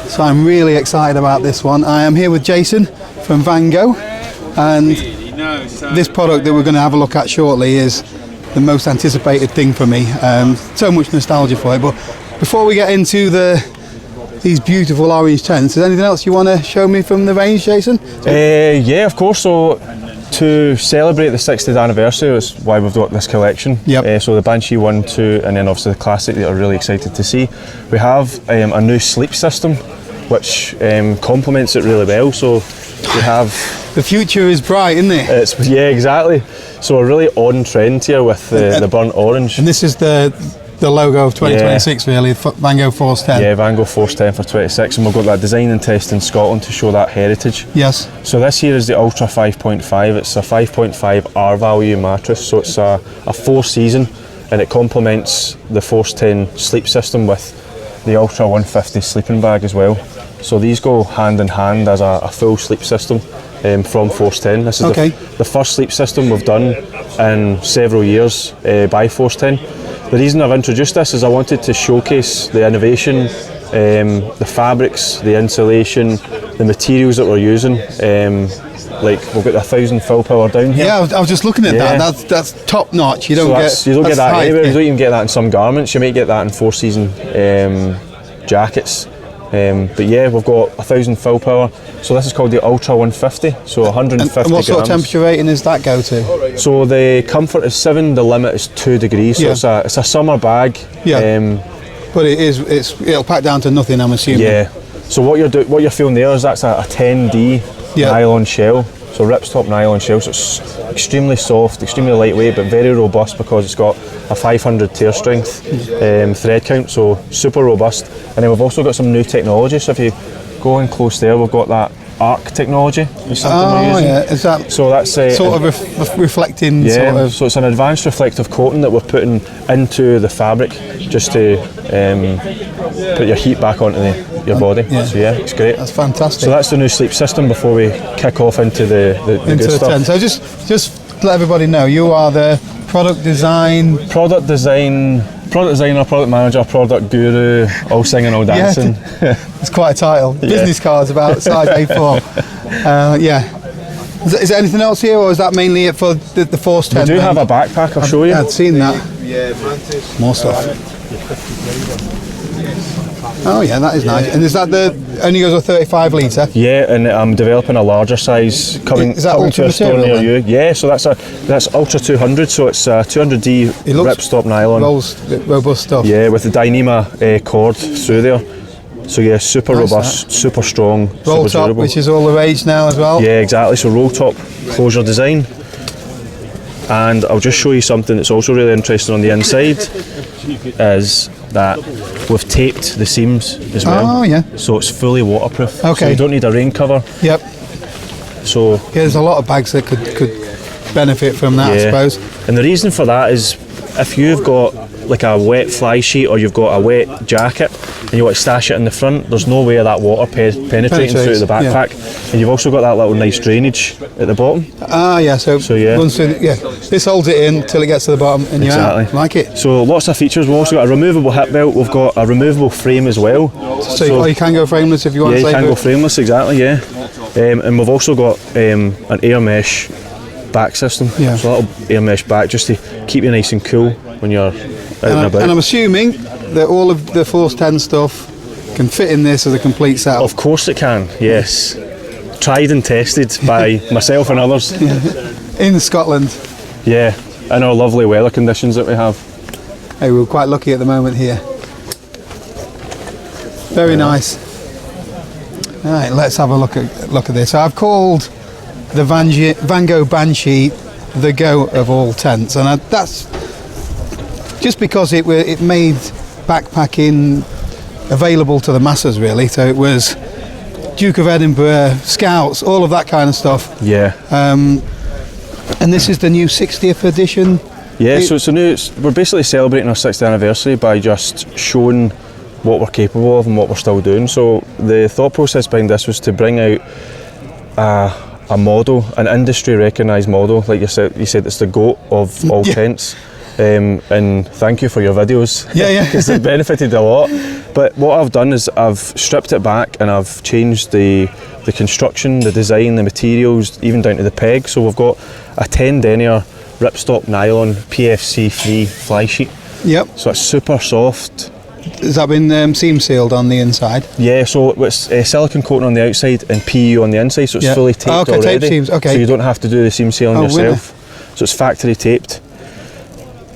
So I'm really excited about this one. I am here with Jason from Vango, and this product that we're going to have a look at shortly is the most anticipated thing for me. So much nostalgia for it. But before we get into these beautiful orange tents, is there anything else you want to show me from the range, Jason? Yeah, of course. So to celebrate the 60th anniversary, that's why we've got this collection. Yep. So the Banshee 1, 2, and then obviously the Classic that I'm really excited to see. We have a new sleep system which complements it really well. So we have... The future is bright, isn't it? Yeah, exactly. So we're really on trend here with the burnt orange. And this is the logo of 2026, really, Vango Force 10. Yeah, Vango Force 10 for 26, and we've got that design and test in Scotland to show that heritage. Yes. So this here is the Ultra 5.5. It's a 5.5 R value mattress, so it's a 4-season, and it complements the Force 10 sleep system with the Ultra 150 sleeping bag as well. So these go hand in hand as a full sleep system from Force 10. This is the first sleep system we've done in several years by Force 10. The reason I've introduced this is I wanted to showcase the innovation, the fabrics, the insulation, the materials that we're using. Like we've got the 1000 fill power down here. Yeah, I was just looking at that. That's top notch. You don't get that anywhere. You don't even get that in some garments. You might get that in 4-season jackets. But yeah, we've got 1000 fill power. So this is called the Ultra 150. So 150 grams. And what sort of temperature rating does that go to? So the comfort is 7. The limit is 2 degrees. So it's a summer bag. Yeah. But it'll pack down to nothing, I'm assuming. Yeah. So what you're feeling there is that's a 10D nylon shell. So ripstop nylon shell. So it's extremely soft, extremely lightweight, but very robust because it's got a 500 tear strength thread count. So super robust. And then we've also got some new technology. So if you go in close there, we've got that arc technology. We're using. Yeah. Is that so that's sort of reflecting? Yeah. Sort of. So it's an advanced reflective coating that we're putting into the fabric just to put your heat back onto your body. Yeah. So yeah, it's great. That's fantastic. So that's the new sleep system before we kick off into the good stuff. Tent. So just let everybody know, you are the product designer, product manager, product guru, all singing, all dancing. Yeah, it's quite a title. Business cards about size A4. Is there anything else here, or is that mainly it for the Force 10? We do have a backpack, I'll show you. I'd seen that. More stuff. Oh yeah, that is nice. And is that only goes a 35 litre? Yeah, and I'm developing a larger size coming to a store near you. Yeah, so that's Ultra 200, so it's 200D ripstop nylon. Robust stuff. Yeah, with the Dyneema cord through there. So yeah, super robust, super strong, roll super top, durable. Which is all the rage now as well. Yeah, exactly. So roll top closure design. And I'll just show you something that's also really interesting on the inside, is that we've taped the seams as well. Oh yeah. So it's fully waterproof. Okay. So you don't need a rain cover. Yep. So yeah, there's a lot of bags that could benefit from that, I suppose. And the reason for that is if you've got like a wet fly sheet or you've got a wet jacket and you want to stash it in the front, there's no way of that water penetrating through the backpack. Yeah. And you've also got that little nice drainage at the bottom. Ah yeah, so this holds it in till it gets to the bottom and you're out. Like it. So lots of features. We've also got a removable hip belt, we've got a removable frame as well. So you can go frameless if you want to. Yeah, you can go frameless, exactly, yeah. And we've also got an air mesh back system. Yeah. So a little air mesh back just to keep you nice and cool when you're out and about. And I'm assuming that all of the Force 10 stuff can fit in this as a complete setup. Of course it can, yes. Tried and tested by myself and others. In Scotland. Yeah, in our lovely weather conditions that we have. Hey, we're quite lucky at the moment here. Very nice. All right, let's have a look at this. So I've called the Vango Banshee the go of all tents, and that's just because it made backpacking available to the masses, really. So it was Duke of Edinburgh, Scouts, all of that kind of stuff. Yeah. And this is the new 60th edition. Yeah, so we're basically celebrating our 60th anniversary by just showing what we're capable of and what we're still doing. So the thought process behind this was to bring out a model, an industry recognised model. Like you said it's the GOAT of all tents. and thank you for your videos. Yeah. Because it benefited a lot. But what I've done is I've stripped it back and I've changed the construction, the design, the materials, even down to the peg. So we've got a 10 denier ripstop nylon PFC free fly sheet. Yep. So it's super soft. Has that been seam sealed on the inside? Yeah, so it's silicone coating on the outside and PU on the inside, so it's fully taped okay, already. Tape seams, okay. So you don't have to do the seam sealing yourself. So it's factory taped.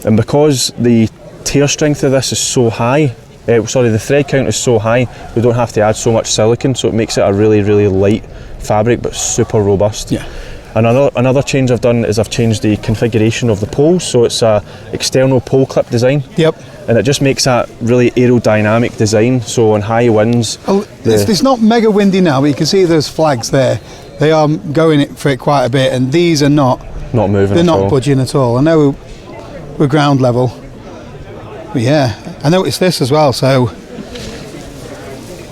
And because the tear strength of this is so high, the thread count is so high, we don't have to add so much silicone, so it makes it a really, really light fabric but super robust. Yeah. Another change I've done is I've changed the configuration of the poles, so it's a external pole clip design. Yep. And it just makes that really aerodynamic design, so on high winds... Oh, it's not mega windy now, but you can see those flags there. They are going for it quite a bit, and these are not moving. They're not budging at all. I know we're ground level, but yeah, I noticed this as well. So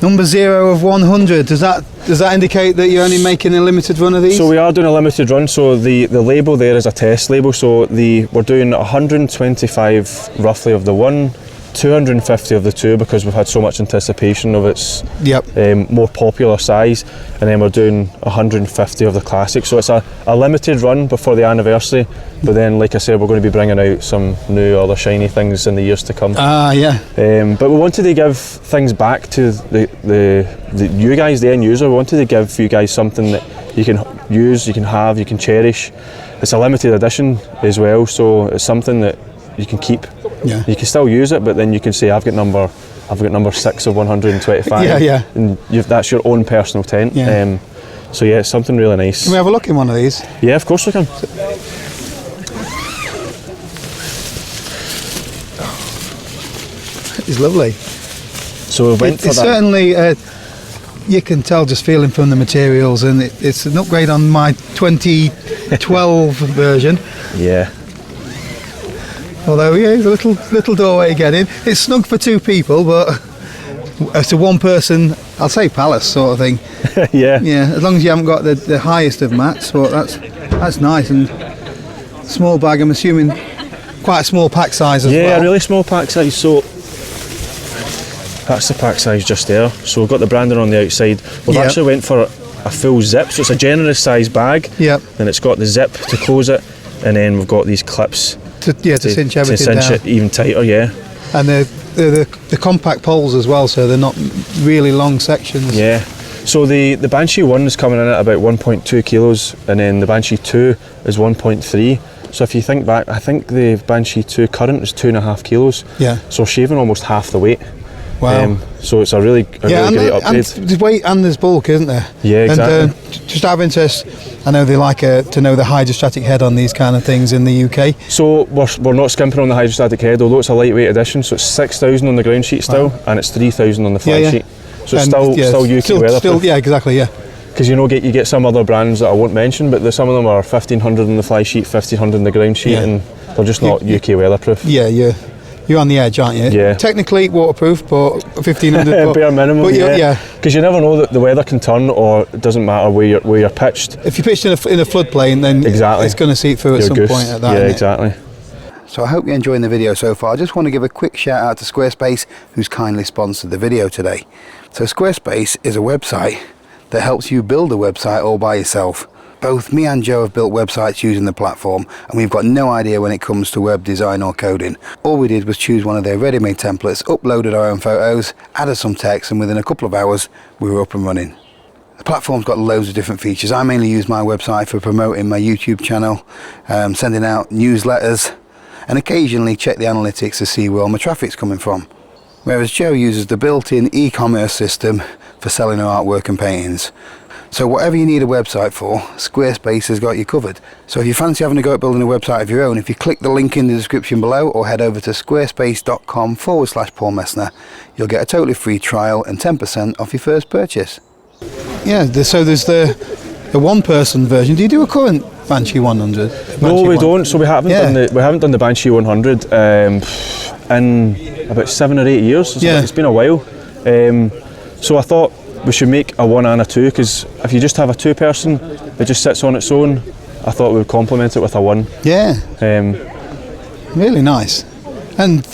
number 0 of 100. Does that indicate that you're only making a limited run of these? So we are doing a limited run. So the label there is a test label. So we're doing 125 roughly of the one, 250 of the two, because we've had so much anticipation of its more popular size, and then we're doing 150 of the classic. So it's a limited run before the anniversary, but then, like I said, we're going to be bringing out some new other shiny things in the years to come. But we wanted to give things back to the you guys, the end user. We wanted to give you guys something that you can use, you can have, you can cherish. It's a limited edition as well, so it's something that you can keep. Yeah. You can still use it, but then you can say I've got number 6 of 125. Yeah. And that's your own personal tent. Yeah. So yeah, it's something really nice. Can we have a look in one of these? Yeah, of course we can. It's lovely. So we went for it's that. Certainly, you can tell just feeling from the materials, and it's an upgrade on my 2012 version. Yeah. Although, yeah, it's a little doorway to get in. It's snug for 2 people, but it's a one-person, I'll say palace sort of thing. Yeah. Yeah, as long as you haven't got the highest of mats, but that's nice. And small bag, I'm assuming quite a small pack size as well. Yeah, really small pack size. So that's the pack size just there. So we've got the branding on the outside. We've actually went for a full zip, so it's a generous size bag. Yep. And it's got the zip to close it, and then we've got these clips to cinch everything down. It even tighter, yeah. And the compact poles as well, so they're not really long sections. Yeah. So the Banshee 1 is coming in at about 1.2 kilos, and then the Banshee 2 is 1.3. So if you think back, I think the Banshee 2 current is 2.5 kilos. Yeah. So shaving almost half the weight. Wow. So it's a really great upgrade. And there's weight and there's bulk, isn't there? Yeah, exactly. And just out of interest, I know they like to know the hydrostatic head on these kind of things in the UK. So we're not skimping on the hydrostatic head, although it's a lightweight edition. So it's 6,000 on the ground sheet still, and it's 3,000 on the fly sheet. So it's still UK weatherproof. Yeah, exactly. Yeah. Because you get some other brands that I won't mention, but some of them are 1,500 on the fly sheet, 1,500 on the ground sheet, and they're just not UK weatherproof. Yeah. You're on the edge, aren't you? Yeah. Technically waterproof, but 1,500. Bare minimum. But yeah. Because you never know that the weather can turn, or it doesn't matter where you're pitched. If you're pitched in a floodplain, then it's going to seep through at some point at that. Yeah, exactly. So I hope you're enjoying the video so far. I just want to give a quick shout out to Squarespace, who's kindly sponsored the video today. So Squarespace is a website that helps you build a website all by yourself. Both me and Joe have built websites using the platform, and we've got no idea when it comes to web design or coding. All we did was choose one of their ready-made templates, uploaded our own photos, added some text, and within a couple of hours we were up and running. The platform's got loads of different features. I mainly use my website for promoting my YouTube channel, sending out newsletters, and occasionally check the analytics to see where all my traffic's coming from. Whereas Joe uses the built-in e-commerce system for selling her artwork and paintings. So whatever you need a website for, Squarespace has got you covered. So if you fancy having a go at building a website of your own, if you click the link in the description below or head over to squarespace.com/Paul Messner, you'll get a totally free trial and 10% off your first purchase. Yeah, so there's the one-person version. Do you do a current Banshee 100? No, we don't. So we haven't done the Banshee 100 in about 7 or 8 years. It's been a while. So I thought we should make a 1 and a 2, because if you just have a 2-person that just sits on its own, I thought we would complement it with a 1. Yeah. really nice. And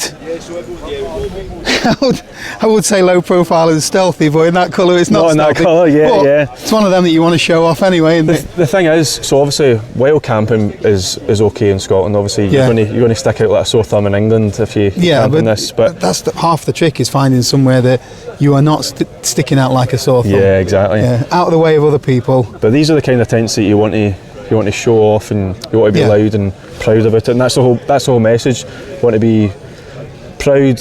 I would say low profile and stealthy, but in that colour it's not in stealthy. that colour, yeah, But yeah. it's one of them that you want to show off anyway, isn't it? The thing is, so obviously wild camping is okay in Scotland. Obviously Yeah. you're going to stick out like a sore thumb in England if you camp in this. But that's half the trick, is finding somewhere that you are not sticking out like a sore thumb. yeah, exactly. Yeah, out of the way of other people. But these are the kind of tents that you want to show off, and you want to be Yeah. loud and proud about it. And that's the whole message. You want to be proud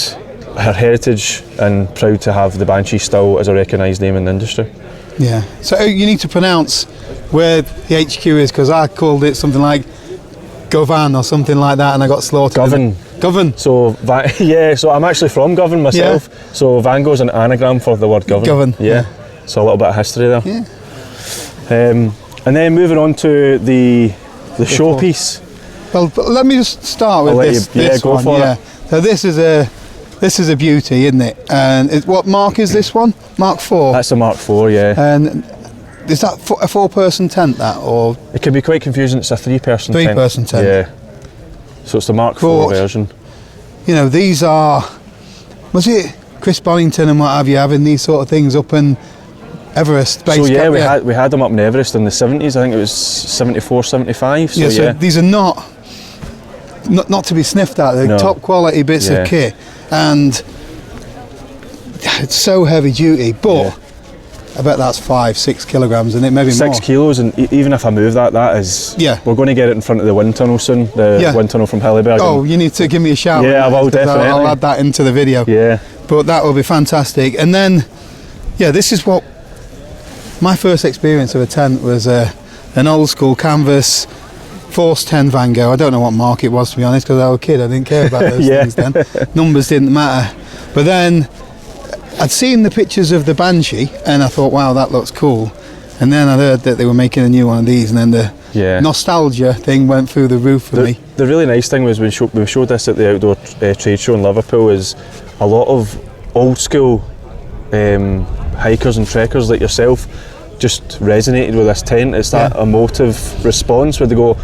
her heritage and proud to have the Banshee still as a recognised name in the industry. Yeah. So you need to pronounce where the HQ is, because I called it something like Govan or something like that, and I got slaughtered. Govan. So so I'm actually from Govan myself. Yeah. So Vango's an anagram for the word Govan. Govan. Yeah. So a little bit of history there. Yeah. And then moving on to the showpiece. Well, but let me just start with this go one. for it. So this is a beauty, isn't it? And what mark is this one? Mark 4. That's a Mark 4, yeah. And is that a 4-person tent, that, or It can be quite confusing. It's a 3-person tent. 3-person tent? Yeah. So it's the Mark 4 version. You know, these are, was it Chris Bonington and what have you, having these sort of things up in Everest base So yeah, camp? we had them up in Everest in the 70s. I think it was 74, 75. So So these are not to be sniffed at. They're No. top quality bits Yeah. of kit, and it's so heavy duty. But I bet that's 5-6 kilograms, and it maybe 6 more. kilos, and even if I move that is... Yeah. We're going to get it in front of the wind tunnel soon, the wind tunnel from Hillyberg. Oh, you need to give me a shout. Yeah, I on that, will, 'cause definitely. I'll add that into the video. Yeah. But that will be fantastic. And then, this is what my first experience of a tent was. An old school canvas Force 10 Vango. I don't know what mark it was, to be honest, because I was a kid. I didn't care about those things then. Numbers didn't matter. But then I'd seen the pictures of the Banshee and I thought, wow, that looks cool. And then I heard that they were making a new one of these, and then the nostalgia thing went through the roof for me. The really nice thing was when we showed this at the outdoor trade show in Liverpool, is a lot of old school hikers and trekkers like yourself just resonated with this tent. It's that emotive response where they go,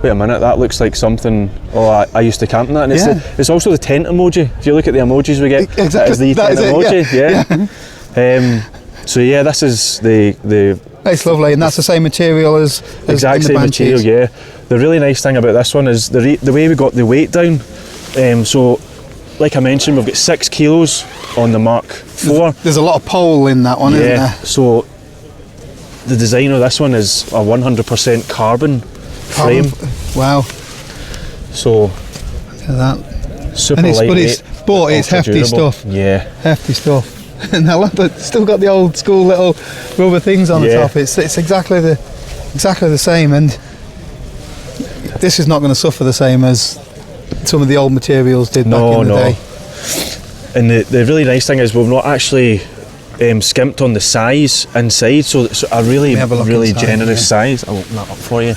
wait a minute, that looks like something, I used to camp in that. And it's also the tent emoji. If you look at the emojis we get, exactly, it's the tent emoji. So this is the it's lovely, and that's the same material as exact in the same Banshees. material. The really nice thing about this one is the way we got the weight down. So like I mentioned, we've got 6 kilos on the Mark 4. There's a lot of pole in that one, isn't there? So the design of this one is a 100% carbon frame. Wow. So Look at that. super And it's, lightweight. but it's hefty ultra-durable. stuff. Yeah. Hefty stuff. And I love that it's still got the old school little rubber things on the top. It's exactly the same, and this is not going to suffer the same as some of the old materials did back in the day. And the really nice thing is we've not actually skimped on the size inside, so it's a really inside, generous size. I'll open that up for you.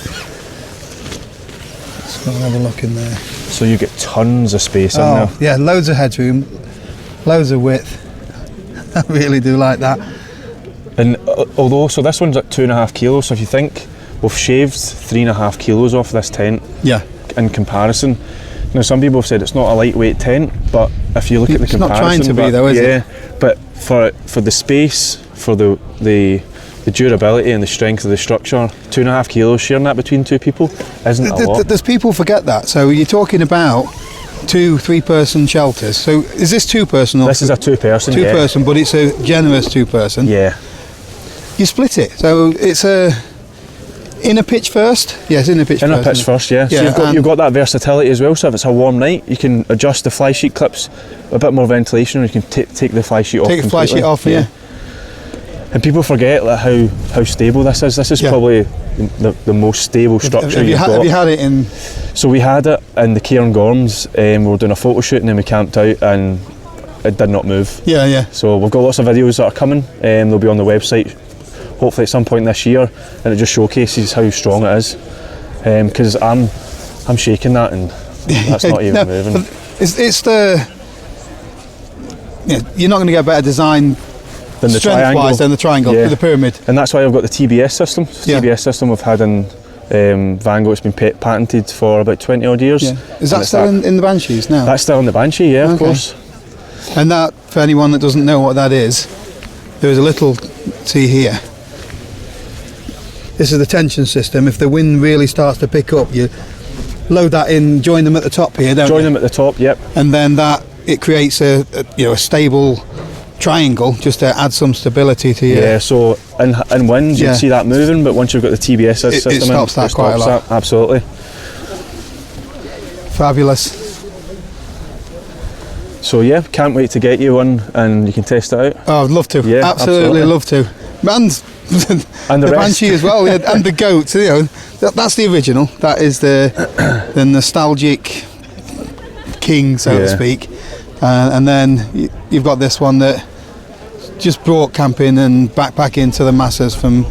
Let's go and have a look in there. So you get tons of space in there. Yeah, loads of headroom, loads of width. I really do like that. And although, so this one's at 2.5 kilos, so if you think we've shaved 3.5 kilos off this tent in comparison. Now some people have said it's not a lightweight tent, but if you look at the comparison, it's not trying to be though, is it? But for the space, for the durability and the strength of the structure, 2.5 kilos, sharing that between 2 people isn't a lot. There's people forget that. So you're talking about 2-3-person shelters. So is this 2-person? This is a 2-person. 2-person, but it's a generous 2-person. Yeah. You split it. So it's a inner pitch first. Yes, inner pitch first. Inner pitch first, yeah. So you've got that versatility as well. So if it's a warm night, you can adjust the fly sheet clips, a bit more ventilation, or you can take the fly sheet off. Take the fly sheet off, yeah. And people forget how stable this is. This is probably the most stable structure you've got. Have you had it in? So we had it in the Cairngorms. We were doing a photo shoot and then we camped out and it did not move. Yeah. So we've got lots of videos that are coming. They'll be on the website hopefully at some point this year, and it just showcases how strong it is. Because I'm shaking that and that's not even moving. It's the you're not going to get a better design than the triangle. Than the triangle with the pyramid. And that's why I've got the TBS system. TBS system we've had in Vango. It's been patented for about 20 odd years. Yeah. Is that still in the Banshees now? That's still in the Banshee, yeah, of course. And that, for anyone that doesn't know what that is, there is a little, see here, this is the tension system. If the wind really starts to pick up, you load that in, join them at the top here, don't you? Join them at the top, yep. And then it creates a stable triangle just to add some stability to your... Yeah, so in wind you'd see that moving, but once you've got the TBS system it stops that quite a lot. That, absolutely. Fabulous. So yeah, can't wait to get you one and you can test it out. Oh, I'd love to. Yeah, absolutely love to. And the Banshee as well, yeah, and the goat. You know, that's the original. That is the nostalgic king, so to speak. And then you've got this one that just brought camping and backpacking to the masses, from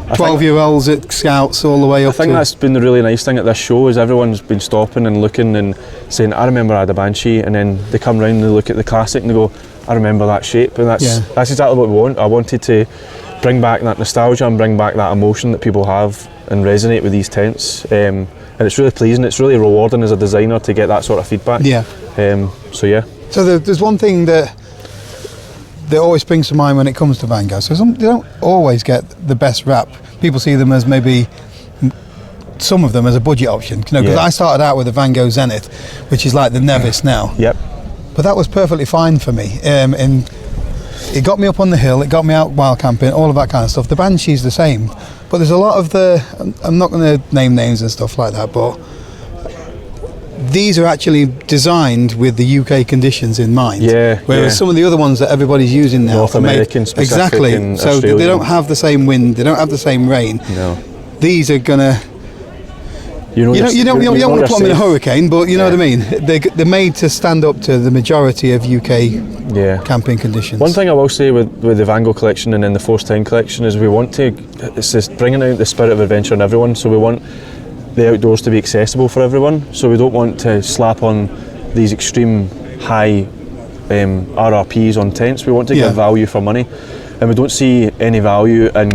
12-year-olds at Scouts all the way up. I think that's been the really nice thing at this show, is everyone's been stopping and looking and saying, I remember I had a Banshee, and then they come round and they look at the classic and they go, I remember that shape, and that's exactly what we want. I wanted to bring back that nostalgia and bring back that emotion that people have and resonate with these tents. And it's really pleasing, it's really rewarding as a designer to get that sort of feedback. Yeah. So there's one thing that always springs to mind when it comes to Vango. So they don't always get the best rap. People see them as maybe, some of them as a budget option. Because I started out with the Vango Zenith, which is like the Nevis now. Yep. But that was perfectly fine for me. And it got me up on the hill, it got me out wild camping, all of that kind of stuff. The Banshee's the same. But there's a lot of I'm not going to name names and stuff like that, but these are actually designed with the UK conditions in mind. Yeah. Whereas some of the other ones that everybody's using now North American specific, exactly. And so Australian. They don't have the same wind, they don't have the same rain. No. These are gonna. You don't want to put them in a hurricane, but you know what I mean. They're made to stand up to the majority of UK camping conditions. One thing I will say with the Vango collection and then the Force 10 collection is it's just bringing out the spirit of adventure in everyone. So we want the outdoors to be accessible for everyone. So we don't want to slap on these extreme high RRPs on tents. We want to give value for money, and we don't see any value in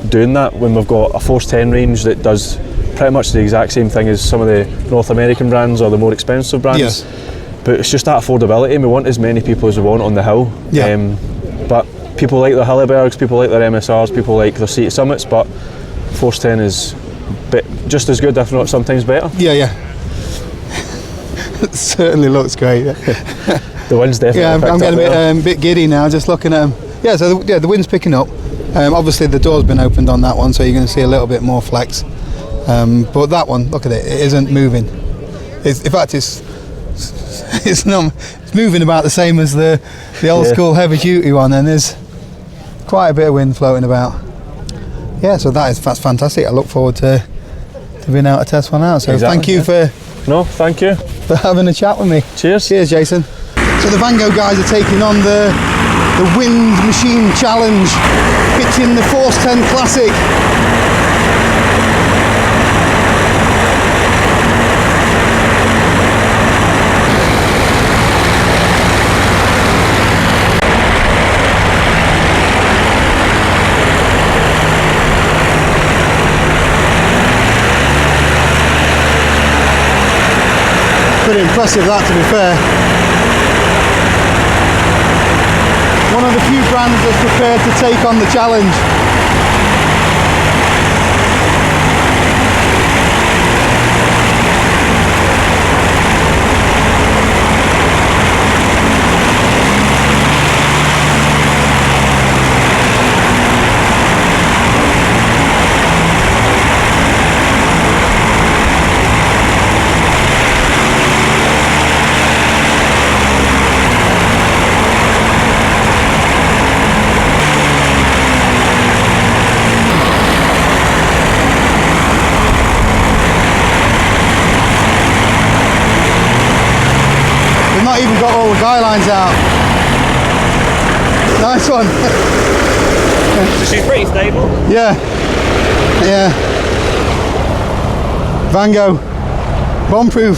doing that when we've got a Force 10 range that does pretty much the exact same thing as some of the North American brands or the more expensive brands. Yes. But it's just that affordability, and we want as many people as we want on the hill. Yeah. But people like their Hillebergs, people like their MSRs, people like their Seated Summits, but Force 10 is just as good, if not sometimes better. Yeah. It certainly looks great. The wind's definitely I'm getting a bit giddy now just looking at them. Yeah, so the wind's picking up. Obviously the door's been opened on that one, so you're going to see a little bit more flex. But that one, look at it, it isn't moving. In fact, it's moving about the same as the old school heavy duty one, and there's quite a bit of wind floating about. Yeah, so that's fantastic. I look forward to being able to test one out. So thank you for having a chat with me. Cheers, Jason. So the Vango guys are taking on the Wind Machine Challenge, pitching the Force 10 Classic. Pretty impressive that, to be fair. One of the few brands that's prepared to take on the challenge. Not even got all the guy lines out. Nice one. She's pretty stable. Yeah. Vango, bombproof.